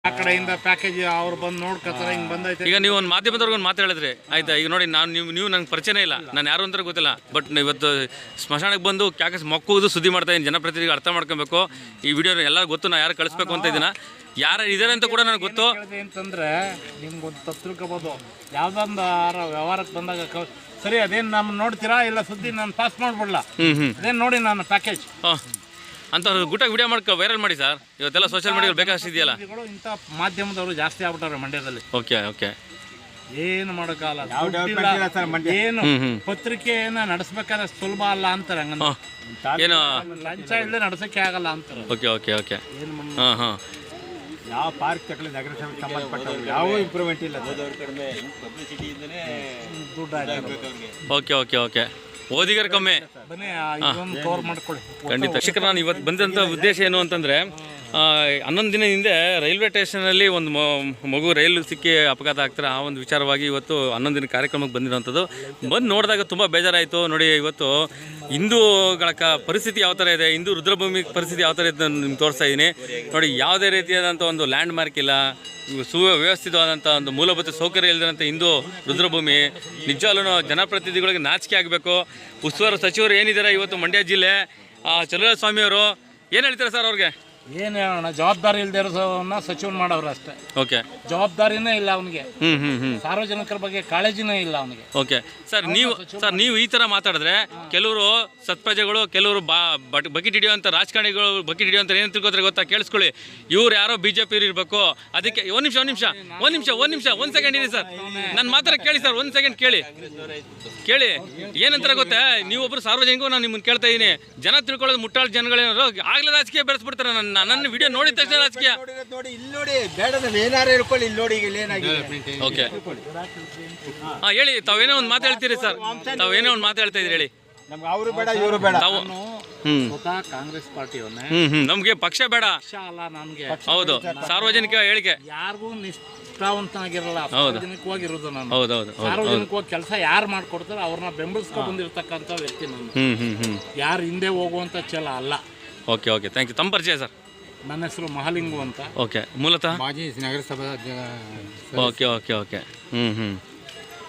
ಆ ಕಡೆಯಿಂದ ಪ್ಯಾಕೇಜ್ ಅವ್ರು ಬಂದು ನೋಡ್ಕೊತಾರೆ, ಹಿಂಗೆ ಬಂದೈತೆ. ಈಗ ನೀವು ಒಂದು ಮಾಧ್ಯಮದವ್ರಿಗೆ ಒಂದು ಮಾತು ಹೇಳಿದ್ರಿ ಆಯ್ತಾ. ಈಗ ನೋಡಿ ನೀವು ನಂಗೆ ಪರಿಚಯನೇ ಇಲ್ಲ, ನಾನು ಯಾರು ಅಂತ ಗೊತ್ತಿಲ್ಲ. ಬಟ್ ಇವತ್ತು ಸ್ಮಶಾನಕ್ಕೆ ಬಂದು ಕ್ಯಾಕಸ್ ಮೊಕ್ಕುವುದು ಸುದ್ದಿ ಮಾಡ್ತಾ ಇದ್ದೀನಿ. ಜನಪ್ರತಿನಿಧಿಗಳು ಅರ್ಥ ಮಾಡ್ಕೊಬೇಕು. ಈ ವಿಡಿಯೋ ಎಲ್ಲ ಗೊತ್ತು, ನಾನು ಯಾರು ಕಳಿಸ್ಬೇಕು ಅಂತ ಇದ್ದೀನ, ಯಾರು ಇದ್ದಾರೆ ಅಂತ ಕೂಡ ನನಗೆ ಗೊತ್ತು. ಅಂತಂದ್ರೆ ನಿಮ್ಗೆ ಒಂದು ತಪ್ಪು ತಿಳ್ಕೊಬೋದು. ಯಾವುದೊಂದು ವ್ಯವಹಾರಕ್ಕೆ ಬಂದಾಗ ಸರಿ ಅದೇನು ನಮ್ಮ ನೋಡ್ತೀರಾ ಇಲ್ಲ ಸುದ್ದಿ ನಾನು ಪಾಸ್ ಮಾಡ್ಬಿಡ್ಲಾ, ಅದೇನು ನೋಡಿ ನಾನು ಪ್ಯಾಕೇಜ್ ಅಂಥವ್ರು ಗುಟ್ಟಾಗಿ ವಿಡಿಯೋ ಮಾಡ್ಕೊ ವೈರಲ್ ಮಾಡಿ ಸರ್. ಇವತ್ತೆಲ್ಲ ಸೋಷಿಯಲ್ ಮೀಡಿಯಾದಲ್ಲಿ ಬೇಕಾಗಿದೆಯಲ್ಲ. ಇಂಥ ಮಾಧ್ಯಮದವರು ಜಾಸ್ತಿ ಆಗ್ಬಿಟ್ಟಾರೆ ಮಂಡ್ಯದಲ್ಲಿ. ಓಕೆ ಓಕೆ, ಏನು ಮಾಡೋಕ್ಕಾಗಲ್ಲ. ಏನು ಪತ್ರಿಕೆಯನ್ನ ನಡೆಸ್ಬೇಕಾದ್ರೆ ಸುಲಭ ಅಲ್ಲ ಅಂತಾರೆ. ಹಂಗಂತ ಏನು ಲಂಚ ಇಲ್ಲದೆ ನಡೆಸೋಕ್ಕೆ ಆಗಲ್ಲ ಅಂತಾರೆ. ಓಕೆ ಓಕೆ ಓಕೆ, ಹಾಂ ಹಾಂ. ಯಾವ ಪಾರ್ಕ್ ತಗೊಳ್ಳಿ ನಗರಸಭೆಗೆ ಸಂಬಂಧಪಟ್ಟ ಯಾವ ಇಂಪ್ರೂವ್ಮೆಂಟ್ ಇಲ್ಲ. ಓಕೆ ಓಕೆ ಓಕೆ, ಓದಿಗರು ಕಮ್ಮಿ. ಖಂಡಿತ. ಶಿಕ್ಷಕರು ನಾನು ಇವತ್ತು ಬಂದಂಥ ಉದ್ದೇಶ ಏನು ಅಂತಂದರೆ, 11 ದಿನ ಹಿಂದೆ ರೈಲ್ವೆ ಸ್ಟೇಷನಲ್ಲಿ ಒಂದು ಮಗು ರೈಲು ಸಿಕ್ಕಿ ಅಪಘಾತ ಆಗ್ತಾರೆ. ಆ ಒಂದು ವಿಚಾರವಾಗಿ ಇವತ್ತು 11 ದಿನ ಕಾರ್ಯಕ್ರಮಕ್ಕೆ ಬಂದಿರೋವಂಥದ್ದು. ಬಂದು ನೋಡಿದಾಗ ತುಂಬ ಬೇಜಾರಾಯಿತು. ನೋಡಿ ಇವತ್ತು ಹಿಂದೂಗಳ ಪರಿಸ್ಥಿತಿ ಯಾವ ಥರ ಇದೆ, ಹಿಂದೂ ರುದ್ರಭೂಮಿ ಪರಿಸ್ಥಿತಿ ಯಾವ ಥರ ಇದೆ ನಿಮ್ಗೆ ತೋರಿಸ್ತಾ ಇದ್ದೀನಿ. ನೋಡಿ ಯಾವುದೇ ರೀತಿಯಾದಂಥ ಒಂದು ಲ್ಯಾಂಡ್ ಮಾರ್ಕ್ ಇಲ್ಲ, ಸುವ್ಯವಸ್ಥಿತವಾದಂಥ ಒಂದು ಮೂಲಭೂತ ಸೌಕರ್ಯ ಇಲ್ಲದಂಥ ಹಿಂದೂ ರುದ್ರಭೂಮಿ. ನಿಜವಾಗ್ಲೂ ಜನಪ್ರತಿನಿಧಿಗಳಿಗೆ ನಾಚಿಕೆ ಆಗಬೇಕು. ಉಸ್ತುವಾರಿ ಸಚಿವರು ಏನಿದ್ದಾರೆ ಇವತ್ತು ಮಂಡ್ಯ ಜಿಲ್ಲೆ ಚಲುವ ಸ್ವಾಮಿಯವರು ಏನು ಹೇಳ್ತಾರೆ ಸರ್ ಅವ್ರಿಗೆ? ಏನು ಹೇಳೋಣ, ಜವಾಬ್ದಾರಿ ಇಲ್ಲದೆ ಇರೋದನ್ನ ಸಚಿವನ್ ಮಾಡೋರು ಅಷ್ಟೇ. ಓಕೆ, ಜವಾಬ್ದಾರಿನೇ ಇಲ್ಲ ಅವನಿಗೆ. ಸಾರ್ವಜನಿಕರ ಬಗ್ಗೆ ಕಾಳಜಿನೇ ಇಲ್ಲ ಅವನಿಗೆ. ಓಕೆ ಸರ್, ನೀವು ಈ ಥರ ಮಾತಾಡಿದ್ರೆ ಕೆಲವರು ಸತ್ಪ್ರಜೆಗಳು, ಕೆಲವರು ಬಕೆಟ್ ಹಿಡಿಯುವಂಥ ರಾಜಕಾರಣಿಗಳು ಬಕೆಟ್ ಹಿಡಿಯುವಂಥ ಏನು ತಿಳ್ಕೊತಾರೆ ಗೊತ್ತಾ? ಕೇಳಿಸ್ಕೊಳ್ಳಿ, ಇವ್ರು ಯಾರೋ BJP ಇರಬೇಕು. ಅದಕ್ಕೆ ಒಂದು ಸೆಕೆಂಡ್ ಇರಿ ಸರ್, ನನ್ನ ಮಾತಾಡ ಕೇಳಿ ಸರ್, ಒಂದು ಸೆಕೆಂಡ್ ಕೇಳಿ ಏನಂತಾರೆ ಗೊತ್ತಾ? ನೀವೊಬ್ಬರು ಸಾರ್ವಜನಿಕರು, ನಾನು ನಿಮ್ಮನ್ನು ಕೇಳ್ತಾ ಇದ್ದೀನಿ. ಜನ ತಿಳ್ಕೊಳ್ಳೋದು ಮುಟ್ಟಾಳು ಜನಗಳೇನಾರು ಆಗಲೇ ರಾಜಕೀಯ ಬೆಳೆಸ್ಬಿಡ್ತಾರೆ. ನನ್ನ ವಿಡಿಯೋ ನೋಡಿದ ತಕ್ಷಣ ರಾಜಕೀಯ ನೋಡಿ, ಇಲ್ಲಿ ನೋಡಿ, ಬೇಡ ಏನಾರು ಹೇಳ್ಕೊಳ್ಳಿ, ಇಲ್ಲಿ ನೋಡಿ ಈಗ ಏನಾಗಿದೆ. ಓಕೆ, ಹಾಂ ಹೇಳಿ, ತಾವೇನೋ ಒಂದು ಮಾತು ಹೇಳ್ತೀರಿ ಸರ್, ತಾವೇನೋ ಒಂದು ಮಾತು ಹೇಳ್ತಾ ಇದ್ದೀರಿ, ಹೇಳಿ. ನಮ್ಗೆ ಅವರು ಬೇಡ ಇವರು ಬೇಡ. ಕಾಂಗ್ರೆಸ್ ಪಾರ್ಟಿಯವನ್ನೇ, ನಮ್ಗೆ ಪಕ್ಷ ಬೇಡ ಅಲ್ಲ ನನ್ಗೆ. ಹೌದು, ಸಾರ್ವಜನಿಕ ಹೇಳಿಕೆ. ಯಾರಿಗೂ ನಿಷ್ಠಾವಂತನಾಗಿರಲ್ಲ, ಸಾರ್ವಜನಿಕವಾಗಿರೋದು ನಾನು. ಹೌದೌದು, ಸಾರ್ವಜನಿಕವಾಗಿ ಕೆಲಸ ಯಾರು ಮಾಡ್ಕೊಡ್ತಾರೆ ಅವ್ರನ್ನ ಬೆಂಬಲಿಸ್ಕೊಂಡು ಬಂದಿರತಕ್ಕಂಥ ವ್ಯಕ್ತಿ ನಾನು. ಯಾರು ಹಿಂದೆ ಹೋಗುವಂತ ಛಲ ಅಲ್ಲ. Okay okay, thank you. ತಮ್ಮ ಪರಿಚಯ ಸರ್? ನನ್ನ ಹೆಸರು ಮಹಾಲಿಂಗು ಅಂತ. ಓಕೆ, ಮೂಲತಃ ಮಾಜಿ ನಗರಸಭಾ. ಓಕೆ ಓಕೆ ಓಕೆ,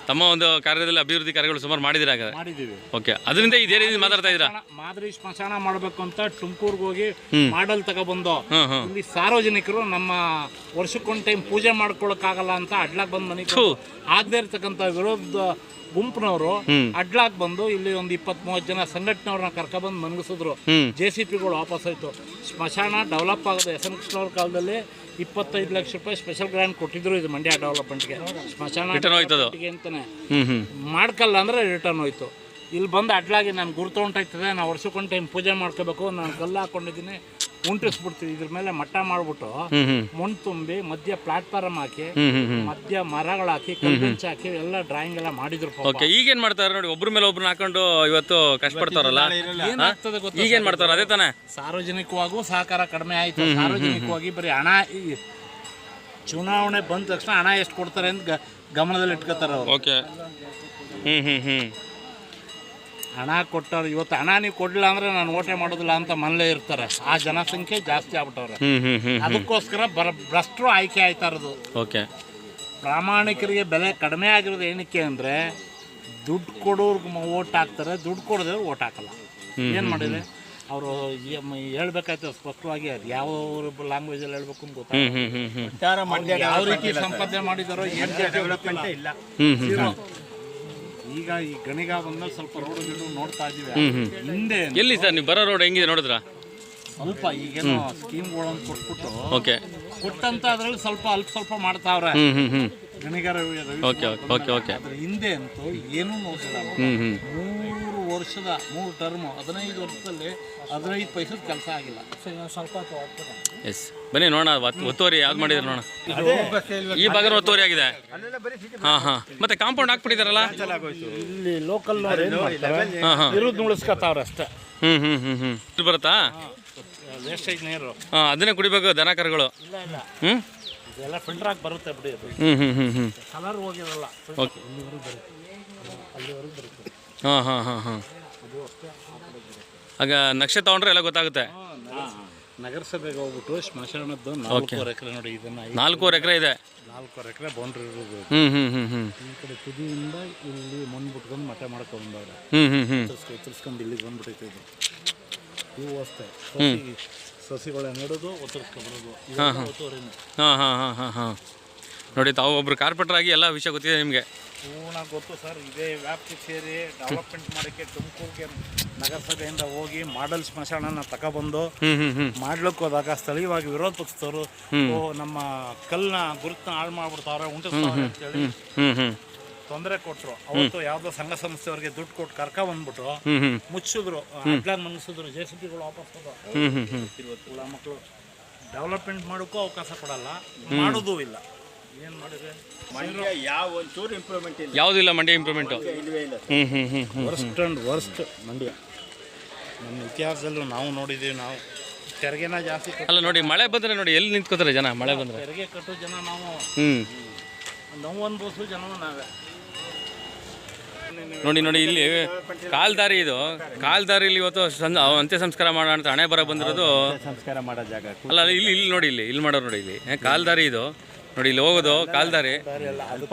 ತಮ್ಮ ಒಂದು ಕಾರ್ಯದಲ್ಲಿ ಅಭಿವೃದ್ಧಿ ಕಾರ್ಯಗಳು ಸುಮಾರು ಮಾಡಿದ್ದೀರಾ? ಮಾಡಿದ್ದೀವಿ. ಓಕೆ, ಅದರಿಂದ ಇದೇ ರೀತಿ ಮಾತಾಡ್ತಾ ಇದ್ದೀರಾ? ಮಾದರಿ ಸ್ಮಶಾನ ಮಾಡಬೇಕು ಅಂತ ತುಮಕೂರ್ಗೆ ಹೋಗಿ ಮಾಡಲ್ ತಗೊಬಂದು ಇಲ್ಲಿ ಸಾರ್ವಜನಿಕರು ನಮ್ಮ ವರ್ಷಕ್ಕೊಂದು ಟೈಮ್ ಪೂಜೆ ಮಾಡ್ಕೊಳಕ್ಕಾಗಲ್ಲ ಅಂತ ಅಡ್ಲಾಕ್ ಬಂದು ಮನೆಗೆ ಆಗದೆ ಇರ್ತಕ್ಕಂಥ ವಿರೋಧ ಗುಂಪಿನವರು ಅಡ್ಲಾಕ್ ಬಂದು ಇಲ್ಲಿ ಒಂದು 20-30 ಜನ ಸಂಘಟನೆಯವ್ರನ್ನ ಕರ್ಕೊಬಂದು ಮನಗಿಸಿದ್ರು. JCPಗಳು ವಾಪಸ್ ಆಯ್ತು. ಸ್ಮಶಾನ ಡೆವಲಪ್ ಆಗೋದು SN ಕೃಷ್ಣವ್ರ ಕಾಲದಲ್ಲಿ 25 ಲಕ್ಷ ರೂಪಾಯಿ ಸ್ಪೆಷಲ್ ಗ್ರಾಂಟ್ ಕೊಟ್ಟಿದ್ರು ಇದು ಮಂಡ್ಯ ಡೆವಲಪ್ಮೆಂಟ್ಗೆ. ಸ್ಮಶಾನ ಅಂತಾನೆ ಮಾಡ್ಕಲ್ಲ ಅಂದ್ರೆ ರಿಟರ್ನ್ ಹೋಯ್ತು. ಇಲ್ಲಿ ಬಂದು ಅಡ್ಲಾಗಿ ನಾನು ಗುರುತು ಹೊಂಟಾಯ್ತದೆ, ನಾವು ವರ್ಷಕ್ಕೊಂದು ಟೈಮ್ ಪೂಜೆ ಮಾಡ್ಕೋಬೇಕು, ನಾನು ಕಲ್ಲು ಹಾಕೊಂಡಿದ್ದೀನಿ, ಉಂಟಿಸ್ಬಿಡ್ತೀವಿ. ಇದ್ರ ಮೇಲೆ ಮಟ್ಟ ಮಾಡ್ಬಿಟ್ಟು ಮಣ್ಣು ತುಂಬಿ ಮಧ್ಯ ಪ್ಲಾಟ್ಫಾರ್ಮ್ ಹಾಕಿ ಮಧ್ಯ ಮರಗಳು ಹಾಕಿ ಕಲ್ಬೆಂಚ್ ಹಾಕಿ ಎಲ್ಲ ಡ್ರಾಯಿಂಗ್ ಎಲ್ಲ ಮಾಡಿದ್ರು. ಈಗೇನ್ ಮಾಡ್ತಾರೆ ನೋಡಿ, ಒಬ್ರ ಮೇಲೆ ಒಬ್ರು ಹಾಕೊಂಡು ಇವತ್ತು ಕಷ್ಟಪಡ್ತಾರಲ್ಲ, ಏನಾಗ್ತದೆ ಗೊತ್ತಾ? ಈಗೇನ್ ಮಾಡ್ತಾರೆ ಅದೇ ತಾನೆ. ಸಾರ್ವಜನಿಕವಾಗೂ ಸಹಕಾರ ಕಡಿಮೆ ಆಯ್ತು. ಸಾರ್ವಜನಿಕವಾಗಿ ಬರೀ ಹಣ, ಚುನಾವಣೆ ಬಂದ ತಕ್ಷಣ ಹಣ ಎಷ್ಟು ಕೊಡ್ತಾರೆ ಅಂತ ಗಮನದಲ್ಲಿ ಇಟ್ಕೋತಾರೆ ಅವರು. ಓಕೆ, ಹಣ ಕೊಟ್ಟವ್ರು ಇವತ್ತು ಹಣ ನೀವು ಕೊಡಲಿಲ್ಲ ಅಂದ್ರೆ ನಾನು ಓಟೆ ಮಾಡೋದಿಲ್ಲ ಅಂತ ಮನೇಲೇ ಇರ್ತಾರೆ. ಆ ಜನಸಂಖ್ಯೆ ಜಾಸ್ತಿ ಆಗ್ಬಿಟ್ಟವ್ರೆ. ಅದಕ್ಕೋಸ್ಕರ ಭ್ರಷ್ಟರು ಆಯ್ಕೆ ಆಯ್ತಾ ಇರೋದು. ಓಕೆ, ಪ್ರಾಮಾಣಿಕರಿಗೆ ಬೆಲೆ ಕಡಿಮೆ ಆಗಿರೋದು ಏನಕ್ಕೆ ಅಂದರೆ ದುಡ್ಡು ಕೊಡೋರ್ಗೆ ಓಟ್ ಹಾಕ್ತಾರೆ, ದುಡ್ಡು ಕೊಡೋದವ್ರು ಓಟ್ ಹಾಕಲ್ಲ. ಏನು ಮಾಡಿದೆ ಅವರು ಹೇಳ್ಬೇಕಾಯ್ತು ಸ್ಪಷ್ಟವಾಗಿ. ಅದು ಯಾವ ಲ್ಯಾಂಗ್ವೇಜಲ್ಲಿ ಹೇಳ್ಬೇಕು ಅಂತ ಗೊತ್ತಾಗ ಯಾವ ರೀತಿ ಸಂಪಾದನೆ ಮಾಡಿದಾರೋ ಏನು ಡೆವಲಪ್ಮೆಂಟ್ ಇಲ್ಲ. ಈಗ ಈ ಗಣಿಗ ಬಂದ್ಮೇಲೆ ಸ್ವಲ್ಪ ರೋಡ್ ಗಿಡ ನೋಡ್ತಾ ಇದೀವಿ. ಹಿಂದೆ ಎಲ್ಲಿ ಸರ್ ನೀವು ಬರೋ ರೋಡ್ ಹೆಂಗಿದೆ ನೋಡಿದ್ರ? ಸ್ವಲ್ಪ ಈಗೇನೋ ಸ್ಕೀಮ್ಗಳನ್ನು ಕೊಟ್ಬಿಟ್ಟು ಓಕೆ ಕೊಟ್ಟಂತ ಅದ್ರಲ್ಲಿ ಸ್ವಲ್ಪ ಸ್ವಲ್ಪ ಮಾಡ್ತಾವ್ರೆ ಗಣಿಗಾರ. ಹಿಂದೆ ಅಂತೂ ಏನೂ ನೋಡಿಲ್ಲ. 3 ವರ್ಷದ 3 ಟರ್ಮ್ 15 ವರ್ಷದಲ್ಲಿ 15 ಪೈಸದ ಕೆಲಸ ಆಗಿಲ್ಲ. ಸ್ವಲ್ಪ ಎಸ್ ಬನ್ನಿ ನೋಡೋಣ, ಒತ್ತುವರಿ ಯಾವ್ದು ಮಾಡಿದ್ರು ನೋಡೋಣ. ಈ ಭಾಗ ಒತ್ತುವರಿ ಆಗಿದೆ. ಮತ್ತೆ ಕಾಂಪೌಂಡ್ ಹಾಕ್ಬಿಟ್ಟಿದಾರಲ್ಲ ಇಲ್ಲಿ ಲೋಕಲ್ ಇರೋದು ಉಳಿಸ್ಕೊತಾವ್ರೆ ಅಷ್ಟೇ. ಬರುತ್ತಾ ವೇಸ್ಟೇಜ್ ನೀರು? ಅದನ್ನೇ ಕುಡಿಬೇಕು ದನ ಕರುಗಳು. ಇದೆಲ್ಲ ಫಿಲ್ಟರ್ ಆಗಿ ಬರುತ್ತೆ ಬಿಡಿ. ಕಲರ್ ಹೋಗಿರಲ್ಲ, ಅಲ್ಲಿವರೆಗೂ ಬರುತ್ತೆ. ಆಗ ನಕ್ಷೆ ತಗೊಂಡ್ರೆ ಎಲ್ಲ ಗೊತ್ತಾಗುತ್ತೆ. ನಗರಸಭೆಗೆ ಹೋಗ್ಬಿಟ್ಟು ಸ್ಮಶಾನದ್ದು 4 ಎಕರೆ ನೋಡಿ, ಇದನ್ನ 4 ಎಕರೆ ಇದೆ. 4 ಎಕರೆ ಬೌಂಡ್ರಿ ಇರೋದು. ಈ ಕಡೆ ತುದಿಯಿಂದ ಇಲ್ಲಿ ಮಣ್ಣು ಬಿಟ್ಕೊಂಡು ಮಠ ಮಾಡ್ಕೊಂಡವ್ರೆ. ಉತ್ತರಿಸ್ಕೊಂಡು ಇಲ್ಲಿಗೆ ಬಂದ್ಬಿಟ್ಟೈತೆ ಇದು. ಇವು ಅಷ್ಟೇ ಸಸಿಗಳ ನೆಡೋದು ಒತ್ತರಿಸ್ಕೊಂಡ್ಬರೋದು. ನೋಡಿ, ತಾವು ಒಬ್ರು ಕಾರ್ಪೊರೇಟರ್ ಆಗಿ ಎಲ್ಲ ವಿಷಯ ಗೊತ್ತಿದೆ ನಿಮಗೆ. ಪೂರ್ಣ ಗೊತ್ತು ಸರ್. ಇದೇ ವ್ಯಾಪ್ತಿ ಸೇರಿ ಡೆವಲಪ್ಮೆಂಟ್ ಮಾಡೋಕ್ಕೆ ತುಮಕೂರಿಗೆ ನಗರಸಭೆಯಿಂದ ಹೋಗಿ ಮಾಡೆಲ್ ಸ್ಮಶಾನನ ತಗೊಬಂದು ಮಾಡ್ಲಿಕ್ಕೆ ಹೋದಾಗ ಸ್ಥಳೀಯವಾಗಿ ವಿರೋಧ ಪಕ್ಷದವರು ನಮ್ಮ ಕಲ್ಲನ್ನ ಗುರುತನ್ನ ಹಾಳು ಮಾಡ್ಬಿಡ್ತಾವ್ರೆ, ಉಂಟಿಸ್ತಾವ್ರೆ ಅಂತೇಳಿ ತೊಂದರೆ ಕೊಟ್ಟರು. ಅವತ್ತು ಯಾವುದೋ ಸಂಘ ಸಂಸ್ಥೆಯವ್ರಿಗೆ ದುಡ್ಡು ಕೊಟ್ಟು ಕರ್ಕೊಂಡ್ಬಂದ್ಬಿಟ್ಟು ಮುಚ್ಚಿದ್ರು, ಅಡ್ಲಾಗ್ ಮನಗಿಸಿದ್ರು. JCBಗಳು ವಾಪಸ್ ಹುಳ ಮಕ್ಕಳು ಡೆವಲಪ್ಮೆಂಟ್ ಮಾಡೋಕ್ಕೂ ಅವಕಾಶ ಕೊಡಲ್ಲ, ಮಾಡೋದೂ ಇಲ್ಲ. ಏನು ಮಾಡಿದ್ರೆ ಯಾವ ಒಂಚೂರು ಇಂಪ್ರೂವ್ಮೆಂಟ್ ಇಲ್ಲ, ಯಾವುದಿಲ್ಲ Mandya improvement. Worst and worst Mandya. ನಮ್ಮ ಇತಿಹಾಸದಲ್ಲೂ ನಾವು ನೋಡಿದ್ದೀವಿ. ನಾವು ತೆರಿಗೆನ ಜಾಸ್ತಿ ಅಲ್ಲ ನೋಡಿ, ಮಳೆ ಬಂದರೆ ನೋಡಿ ಎಲ್ಲಿ ನಿಂತ್ಕೋತಾರೆ ಜನ. ಮಳೆ ಬಂದರೆ ತೆರಿಗೆ ಕಟ್ಟೋ ಜನ ನಾವು, ನೋವು ಅನ್ಭವಿಸೋ ಜನವೂ ನಾವೇ. ನೋಡಿ ಇಲ್ಲಿ ಕಾಲ್ದಾರಿ, ಇದು ಕಾಲ್ದಾರಿಲಿ ಇವತ್ತು ಅಂತ್ಯ ಸಂಸ್ಕಾರ ಮಾಡೋ ಅಂತ ಹಣೆ ಬರ ಬಂದಿರೋದು. ಸಂಸ್ಕಾರ ಮಾಡೋ ಜಾಗ ಅಲ್ಲ, ಇಲ್ಲಿ ನೋಡಿ, ಇಲ್ಲಿ ಮಾಡೋರು ನೋಡಿ, ಇಲ್ಲಿ ಕಾಲ್ದಾರಿ ಇದು ನೋಡಿ, ಇಲ್ಲಿ ಹೋಗೋದು ಕಾಲ್ದಾರಿ.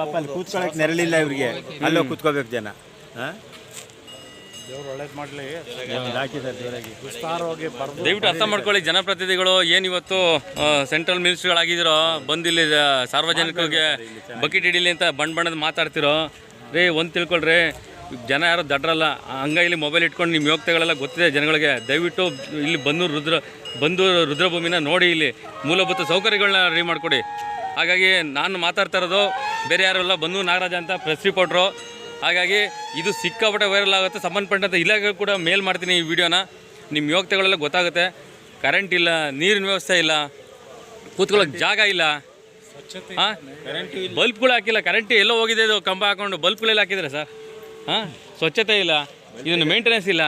ಪಾಪ ಅಲ್ಲಿ ಕೂತ್ಕೊಳ್ಳೋಕೆ ನೆರಳಿಲ್ಲ ಇವ್ರಿಗೆ, ಅಲ್ಲೋ ಕೂತ್ಕೋಬೇಕು ಜನ. ದೇವ್ರು ಒಳ್ಳೇದು ಮಾಡಲಿ. ವಿಸ್ತಾರವಾಗಿ ದಯವಿಟ್ಟು ಅರ್ಥ ಮಾಡ್ಕೊಳ್ಳಿ ಜನಪ್ರತಿನಿಧಿಗಳು. ಏನಿವತ್ತು ಸೆಂಟ್ರಲ್ ಮಿನಿಸ್ಟ್ರಿಗಳಾಗಿದ್ದೀರೋ, ಬಂದು ಇಲ್ಲಿ ಸಾರ್ವಜನಿಕರಿಗೆ ಬಕೆಟ್ ಹಿಡೀಲಿ ಅಂತ ಬಣ್ಣದ ಮಾತಾಡ್ತಿರೋ ರೇ. ಒಂದು ತಿಳ್ಕೊಳ್ರಿ, ಜನ ಯಾರು ದಡ್ರಲ್ಲ. ಹಂಗಾಗಿ ಮೊಬೈಲ್ ಇಟ್ಕೊಂಡು ನಿಮ್ಮ ಯೋಗ್ಯತೆಗಳೆಲ್ಲ ಗೊತ್ತಿದೆ ಜನಗಳಿಗೆ. ದಯವಿಟ್ಟು ಇಲ್ಲಿ ಬಂದು ರುದ್ರಭೂಮಿನ ನೋಡಿ, ಇಲ್ಲಿ ಮೂಲಭೂತ ಸೌಕರ್ಯಗಳನ್ನ ರೆಡಿ ಮಾಡಿಕೊಡಿ. ಹಾಗಾಗಿ ನಾನು ಮಾತಾಡ್ತಾ ಇರೋದು ಬೇರೆ ಯಾರೆಲ್ಲ ಬಂದು ನಾಗರಾಜ ಅಂತ ಪ್ರೆಸ್ ರಿಪೋರ್ಟ್ರು. ಹಾಗಾಗಿ ಇದು ಸಿಕ್ಕಾಪಟ್ಟೆ ವೈರಲ್ ಆಗುತ್ತೆ. ಸಂಬಂಧಪಟ್ಟಂಥ ಇಲಾಖೆ ಕೂಡ ಮೇಲ್ ಮಾಡ್ತೀನಿ ಈ ವಿಡಿಯೋನ. ನಿಮ್ಮ ಯೋಗ್ಯತೆಗಳೆಲ್ಲ ಗೊತ್ತಾಗುತ್ತೆ. ಕರೆಂಟ್ ಇಲ್ಲ, ನೀರಿನ ವ್ಯವಸ್ಥೆ ಇಲ್ಲ, ಕೂತ್ಕೊಳ್ಳೋಕೆ ಜಾಗ ಇಲ್ಲ, ಹಾಂ ಬಲ್ಪ್ಗಳು ಹಾಕಿಲ್ಲ. ಕರೆಂಟ್ ಎಲ್ಲೋ ಹೋಗಿದೆ, ಇದು ಕಂಬ ಹಾಕೊಂಡು ಬಲ್ಪ್ಗಳೆಲ್ಲ ಹಾಕಿದ್ದಾರೆ ಸರ್. ಸ್ವಚ್ಛತೆ ಇಲ್ಲ, ಇದನ್ನು ಮೇಂಟೆನೆನ್ಸ್ ಇಲ್ಲ.